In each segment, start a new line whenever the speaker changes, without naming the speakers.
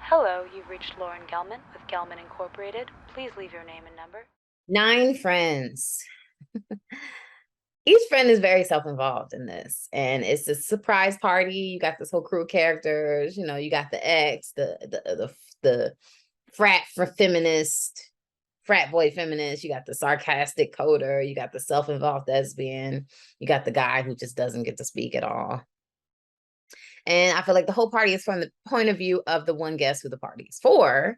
Hello, you've reached Lauren Gelman with Gelman Incorporated. Please leave your name and number.
Nine friends. Each friend is very self-involved in this, and it's a surprise party. You got this whole crew of characters. You got the ex, the frat for feminist, frat boy feminist. You got the sarcastic coder. You got the self-involved lesbian. You got the guy who just doesn't get to speak at all. And I feel like the whole party is from the point of view of the one guest who the party is for.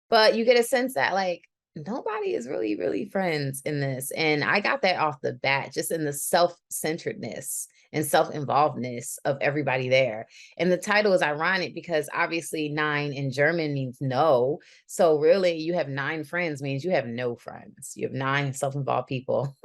But you get a sense that like nobody is really friends in this. And I got that off the bat, just in the self-centeredness and self-involvedness of everybody there. And the title is ironic because obviously nine in German means no. So really you have nine friends means you have no friends. You have nine self-involved people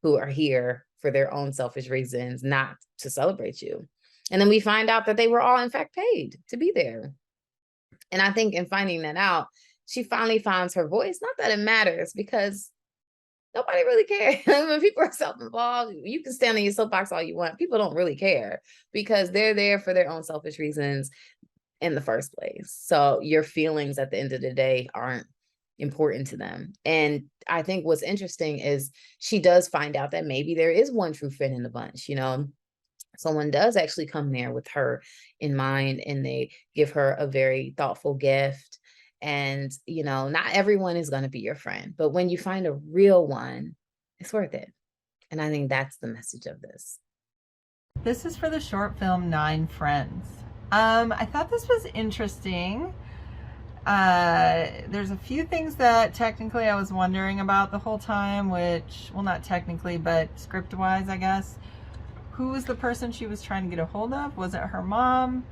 who are here for their own selfish reasons, not to celebrate you. And then we find out that they were all in fact paid to be there. And I think in finding that out, she finally finds her voice. Not that it matters because nobody really cares. When people are self-involved, you can stand on your soapbox all you want. People don't really care because they're there for their own selfish reasons in the first place. So your feelings at the end of the day aren't important to them. And I think what's interesting is she does find out that maybe there is one true friend in the bunch, someone does actually come there with her in mind and they give her a very thoughtful gift. And not everyone is going to be your friend, but when you find a real one, it's worth it. And I think that's the message of this.
This is for the short film Nine Friends. I thought this was interesting. There's a few things that technically I was wondering about the whole time, which, well, not technically, but script-wise, I guess. Who was the person she was trying to get a hold of? Was it her mom?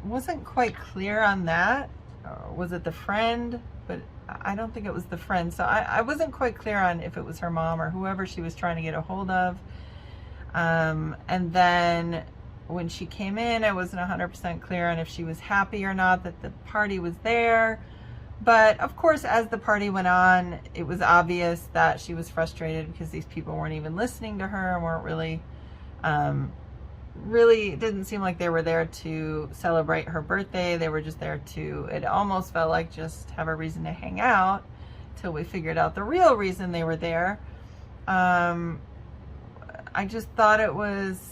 Wasn't quite clear on that. Was it the friend? But I don't think it was the friend. So I wasn't quite clear on if it was her mom or whoever she was trying to get a hold of. And then when she came in, I wasn't 100% clear on if she was happy or not that the party was there. But of course, as the party went on, it was obvious that she was frustrated because these people weren't even listening to her and weren't really, it didn't seem like they were there to celebrate her birthday. They were just there to, it almost felt like just have a reason to hang out till we figured out the real reason they were there. I just thought it was,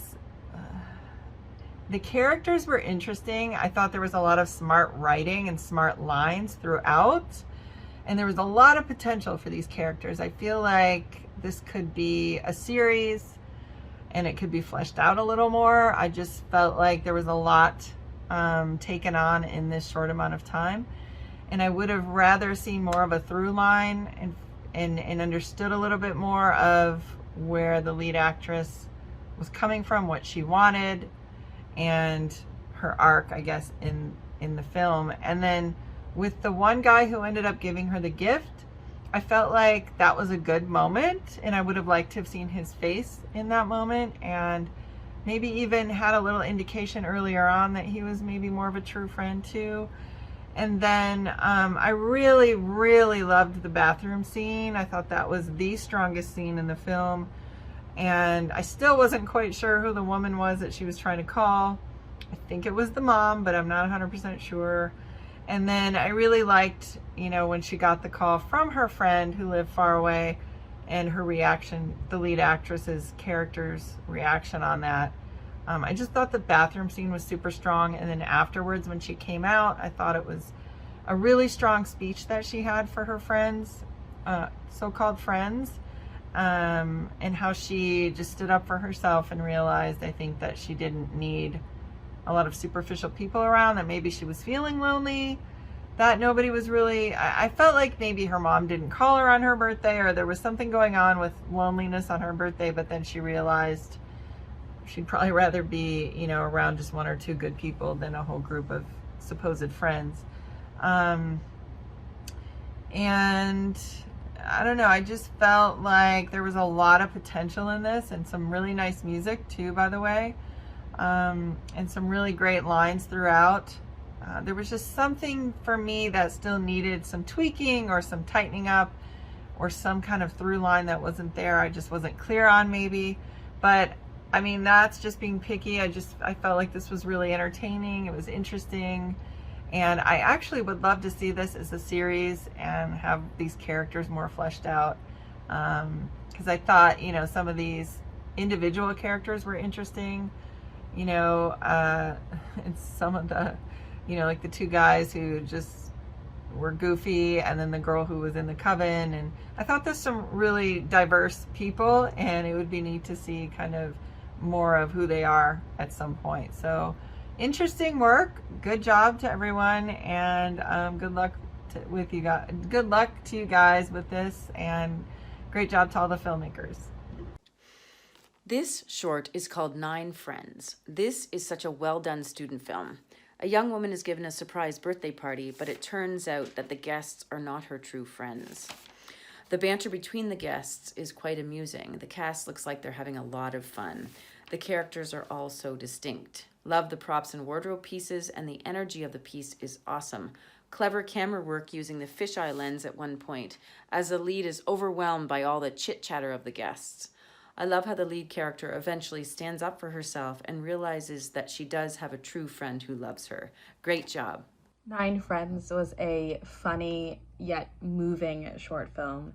the characters were interesting. I thought there was a lot of smart writing and smart lines throughout. And there was a lot of potential for these characters. I feel like this could be a series and it could be fleshed out a little more. I just felt like there was a lot taken on in this short amount of time. And I would have rather seen more of a through line and understood a little bit more of where the lead actress was coming from, what she wanted, and her arc, I guess, in the film. And then with the one guy who ended up giving her the gift, I felt like that was a good moment, and I would have liked to have seen his face in that moment, and maybe even had a little indication earlier on that he was maybe more of a true friend too. And then I really loved the bathroom scene. I thought that was the strongest scene in the film, and I still wasn't quite sure who the woman was that she was trying to call. I think it was the mom, but I'm not 100% sure. And then I really liked, when she got the call from her friend who lived far away, and her reaction, the lead actress's character's reaction on that. I just thought the bathroom scene was super strong. And then afterwards, when she came out, I thought it was a really strong speech that she had for her friends, so-called friends, and how she just stood up for herself and realized, I think, that she didn't need a lot of superficial people around, that maybe she was feeling lonely, that nobody was really, I felt like maybe her mom didn't call her on her birthday, or there was something going on with loneliness on her birthday, but then she realized she'd probably rather be, around just one or two good people than a whole group of supposed friends. And I don't know, I just felt like there was a lot of potential in this, and some really nice music too, by the way. And some really great lines throughout. There was just something for me that still needed some tweaking or some tightening up or some kind of through line that wasn't there. I just wasn't clear on maybe, but I mean, that's just being picky. I felt like this was really entertaining. It was interesting. And I actually would love to see this as a series and have these characters more fleshed out. Because I thought, some of these individual characters were interesting. And some of the, like the two guys who just were goofy, and then the girl who was in the coven. And I thought there's some really diverse people, and it would be neat to see kind of more of who they are at some point. So interesting work. Good job to everyone, and good luck with you guys. Good luck to you guys with this, and great job to all the filmmakers.
This short is called Nine Friends. This is such a well-done student film. A young woman is given a surprise birthday party, but it turns out that the guests are not her true friends. The banter between the guests is quite amusing. The cast looks like they're having a lot of fun. The characters are all so distinct. Love the props and wardrobe pieces, and the energy of the piece is awesome. Clever camera work using the fisheye lens at one point, as the lead is overwhelmed by all the chit-chatter of the guests. I love how the lead character eventually stands up for herself and realizes that she does have a true friend who loves her. Great job.
Nine Friends was a funny yet moving short film.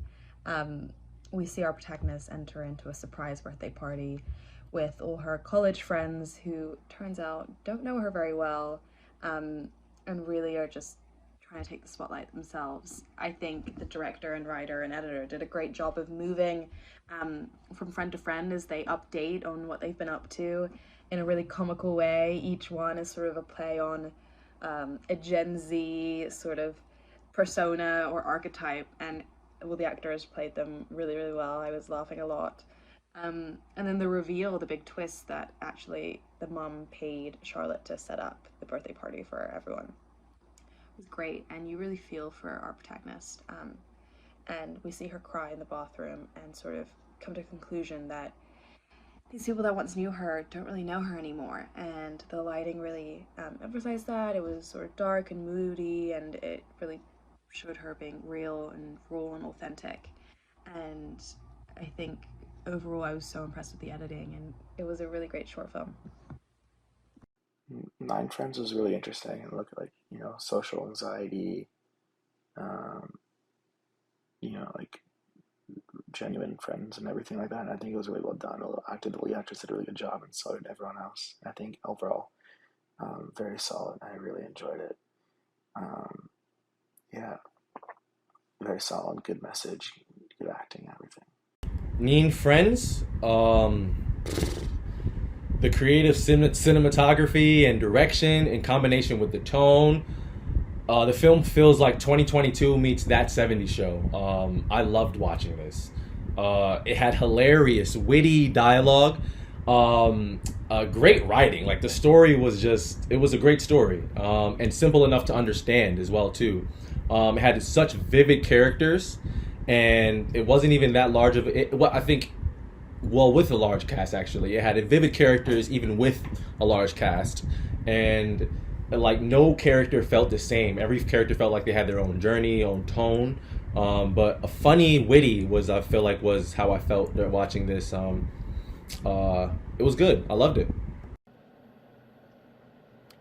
We see our protagonist enter into a surprise birthday party with all her college friends who, turns out, don't know her very well, and really are just trying to take the spotlight themselves. I think the director and writer and editor did a great job of moving from friend to friend as they update on what they've been up to in a really comical way. Each one is sort of a play on a Gen Z sort of persona or archetype, and the actors played them really, really well. I was laughing a lot. And then the reveal, the big twist that actually the mom paid Charlotte to set up the birthday party for everyone, was great, and you really feel for our protagonist. And we see her cry in the bathroom and sort of come to a conclusion that these people that once knew her don't really know her anymore, and the lighting really emphasized that. It was sort of dark and moody, and it really showed her being real and raw and authentic. And I think overall I was so impressed with the editing, and it was a really great short film.
Nine Friends was really interesting and looked like, social anxiety, like genuine friends and everything like that. And I think it was really well done. The lead actress did a really good job, and so did everyone else. I think overall, very solid. I really enjoyed it. Yeah, very solid, good message, good acting, everything.
Nein Friends, the creative cinematography and direction in combination with the tone, the film feels like 2022 meets That 70s Show. I loved watching this. It had hilarious, witty dialogue, great writing. Like, the story was it was a great story, and simple enough to understand as well too. It had such vivid characters, and it wasn't even that large of it. Well, I think, with a large cast, actually, it had vivid characters even with a large cast, and like no character felt the same. Every character felt like they had their own journey, own tone. But a funny, witty was how I felt watching this. It was good. I loved it.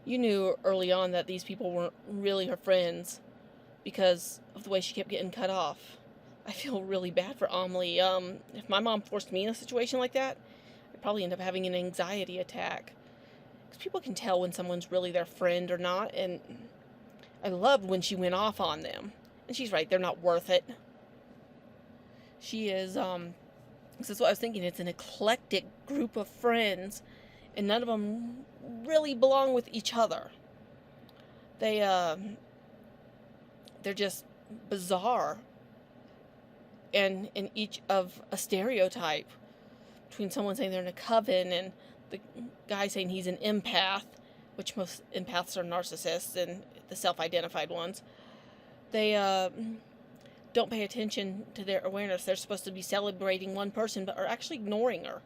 You knew early on that these people weren't really her friends because of the way she kept getting cut off. I feel really bad for Amelie. If my mom forced me in a situation like that, I'd probably end up having an anxiety attack. Because people can tell when someone's really their friend or not, and I loved when she went off on them. And she's right, they're not worth it. She is, this is what I was thinking, it's an eclectic group of friends, and none of them really belong with each other. They're just bizarre, and in each of a stereotype, between someone saying they're in a coven and the guy saying he's an empath, which most empaths are narcissists and the self-identified ones. They don't pay attention to their awareness. They're supposed to be celebrating one person but are actually ignoring her.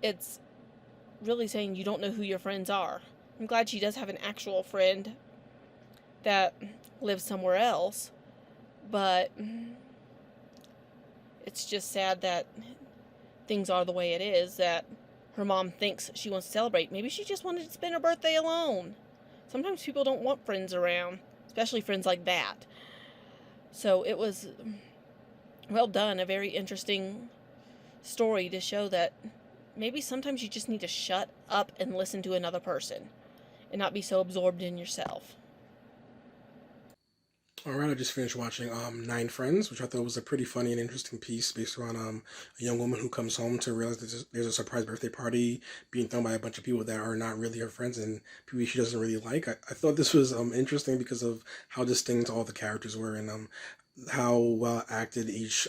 It's really saying you don't know who your friends are. I'm glad she does have an actual friend that lives somewhere else, but it's just sad that things are the way it is, that her mom thinks she wants to celebrate. Maybe she just wanted to spend her birthday alone. Sometimes people don't want friends around, especially friends like that. So it was well done, a very interesting story to show that maybe sometimes you just need to shut up and listen to another person and not be so absorbed in yourself.
All right, I just finished watching Nine Friends, which I thought was a pretty funny and interesting piece based around a young woman who comes home to realize that there's a surprise birthday party being thrown by a bunch of people that are not really her friends and people she doesn't really like. I thought this was interesting because of how distinct all the characters were and how well acted each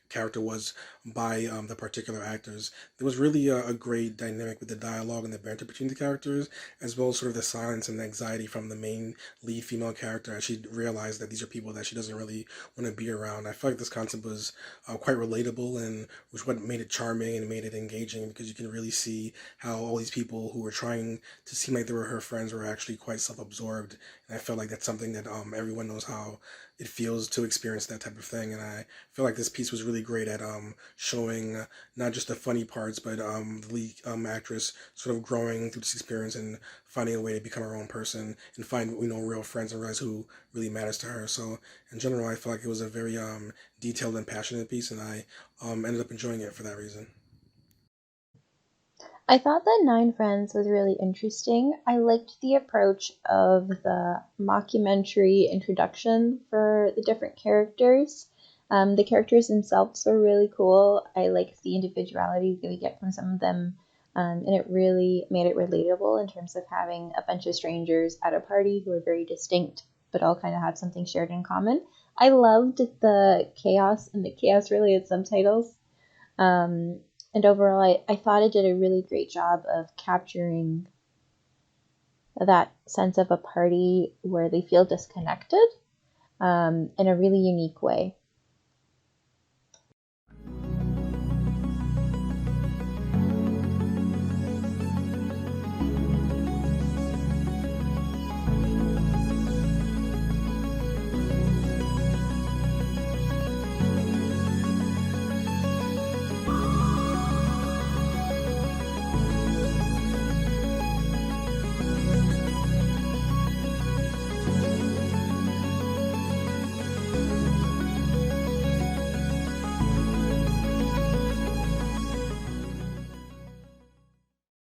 character was by the particular actors. There was really a great dynamic with the dialogue and the banter between the characters, as well as sort of the silence and the anxiety from the main lead female character as she realized that these are people that she doesn't really want to be around. I feel like this concept was quite relatable and was what made it charming and made it engaging because you can really see how all these people who were trying to seem like they were her friends were actually quite self-absorbed. And I felt like that's something that everyone knows how it feels to experience that type of thing. And I feel like this piece was really great at showing not just the funny parts, but the lead actress sort of growing through this experience and finding a way to become her own person and find real friends and realize who really matters to her. So in general, I feel like it was a very detailed and passionate piece, and I ended up enjoying it for that reason.
I thought that Nine Friends was really interesting. I liked the approach of the mockumentary introduction for the different characters. The characters themselves were really cool. I liked the individuality that we get from some of them, and it really made it relatable in terms of having a bunch of strangers at a party who are very distinct, but all kind of had something shared in common. I loved the chaos and the chaos-related subtitles. And overall, I thought it did a really great job of capturing that sense of a party where they feel disconnected in a really unique way.